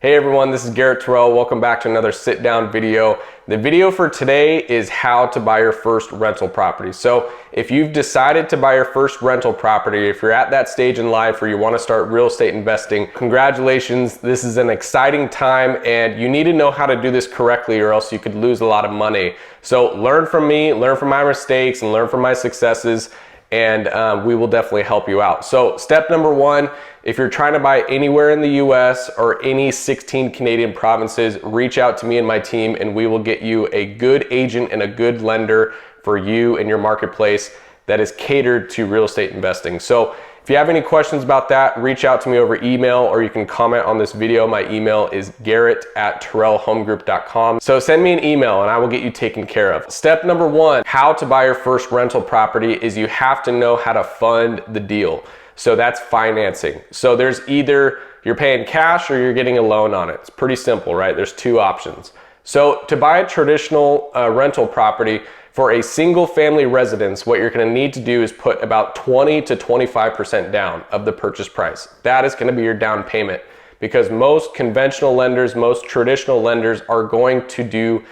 Hey everyone, this is Garrett Terrell. Welcome back to another sit down video. The video for today is how to buy your first rental property. So if you've decided to buy your first rental property, if you're at that stage in life where you want to start real estate investing, congratulations. This is an exciting time and you need to know how to do this correctly or else you could lose a lot of money. So learn from me, learn from my mistakes and learn from my successes, and we will definitely help you out. So step number one, if you're trying to buy anywhere in the US or any 16 Canadian provinces, reach out to me and my team and we will get you a good agent and a good lender for you and your marketplace that is catered to real estate investing. So if you have any questions about that, reach out to me over email or you can comment on this video. My email is garrett@terrellhomegroup.com. So send me an email and I will get you taken care of. Step number one, how to buy your first rental property is you have to know how to fund the deal. So that's financing. So there's either you're paying cash or you're getting a loan on it. It's pretty simple, right? There's two options. So to buy a traditional rental property for a single family residence, what you're gonna need to do is put about 20 to 25% down of the purchase price. That is gonna be your down payment because most conventional lenders, most traditional lenders are going to do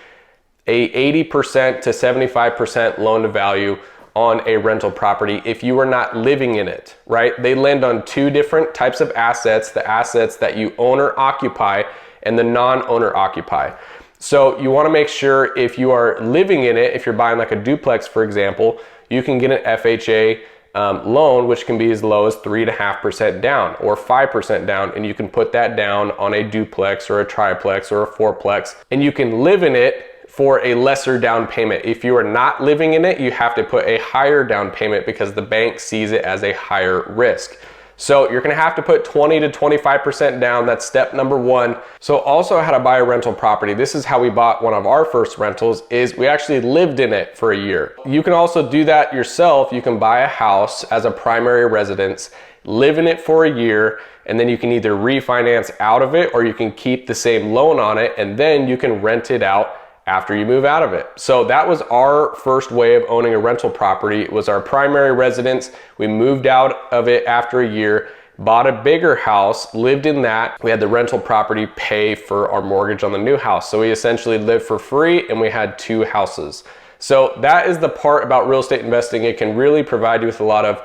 a 80% to 75% loan to value on a rental property if you are not living in it, right? They lend on two different types of assets, the assets that you own or occupy and the non-owner occupy. So you wanna make sure if you are living in it, if you're buying like a duplex, for example, you can get an FHA loan, which can be as low as 3.5% down or 5% down. And you can put that down on a duplex or a triplex or a fourplex, and you can live in it for a lesser down payment. If you are not living in it, you have to put a higher down payment because the bank sees it as a higher risk. So you're gonna have to put 20 to 25% down. That's step number one. So also how to buy a rental property. This is how we bought one of our first rentals, is we actually lived in it for a year. You can also do that yourself. You can buy a house as a primary residence, live in it for a year, and then you can either refinance out of it or you can keep the same loan on it and then you can rent it out after you move out of it. So that was our first way of owning a rental property. It was our primary residence. We moved out of it after a year, bought a bigger house, lived in that. We had the rental property pay for our mortgage on the new house. So we essentially lived for free and we had two houses. So that is the part about real estate investing. It can really provide you with a lot of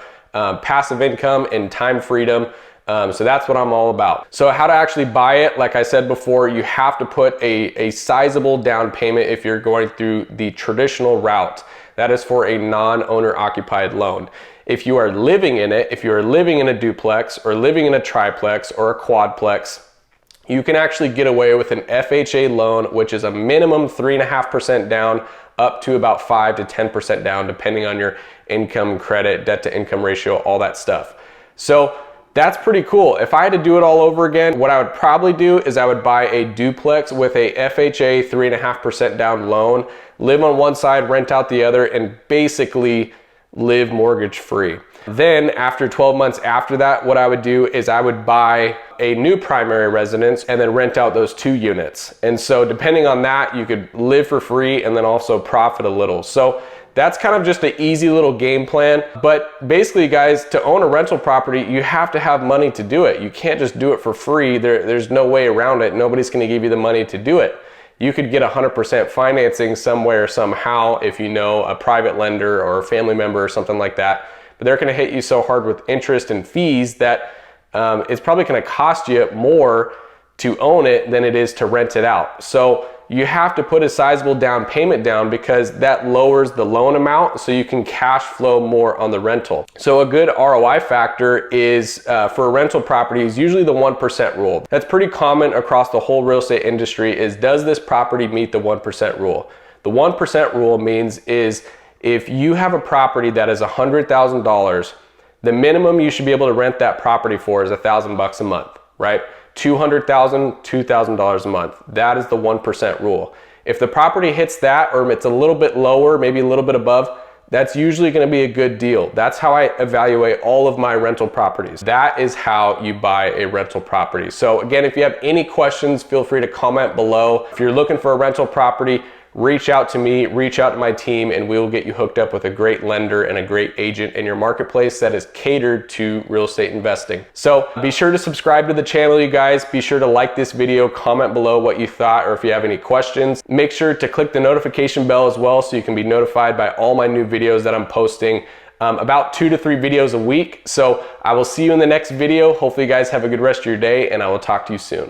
passive income and time freedom. So that's what I'm all about. So how to actually buy it, like I said before, you have to put a sizable down payment if you're going through the traditional route. That is for a non-owner occupied loan. If you are living in it, if you are living in a duplex or living in a triplex or a quadplex, you can actually get away with an FHA loan, which is a minimum 3.5% down up to about 5 to 10% down, depending on your income, credit, debt to income ratio, all that stuff. So that's pretty cool. If I had to do it all over again, what I would probably do is I would buy a duplex with a FHA 3.5% down loan, live on one side, rent out the other, and basically live mortgage free. Then after 12 months after that, what I would do is I would buy a new primary residence and then rent out those two units. And so depending on that, you could live for free and then also profit a little. So that's kind of just an easy little game plan. But basically, guys, to own a rental property, you have to have money to do it. You can't just do it for free. There's no way around it. Nobody's going to give you the money to do it. You could get 100% financing somewhere, somehow, if you know a private lender or a family member or something like that. But they're going to hit you so hard with interest and fees that it's probably going to cost you more to own it than it is to rent it out. So you have to put a sizable down payment down because that lowers the loan amount so you can cash flow more on the rental. So a good ROI factor is for a rental property is usually the 1% rule. That's pretty common across the whole real estate industry is, does this property meet the 1% rule? The 1% rule means is if you have a property that is $100,000, the minimum you should be able to rent that property for is $1,000 a month, right? $200,000, $2,000 a month. That is the 1% rule. If the property hits that or it's a little bit lower, maybe a little bit above, that's usually going to be a good deal. That's how I evaluate all of my rental properties. That is how you buy a rental property. So again, if you have any questions, feel free to comment below. If you're looking for a rental property, reach out to me, reach out to my team, and we will get you hooked up with a great lender and a great agent in your marketplace that is catered to real estate investing. So be sure to subscribe to the channel, you guys. Be sure to like this video, comment below what you thought, or if you have any questions. Make sure to click the notification bell as well so you can be notified by all my new videos that I'm posting. About 2 to 3 videos a week. So I will see you in the next video. Hopefully you guys have a good rest of your day, and I will talk to you soon.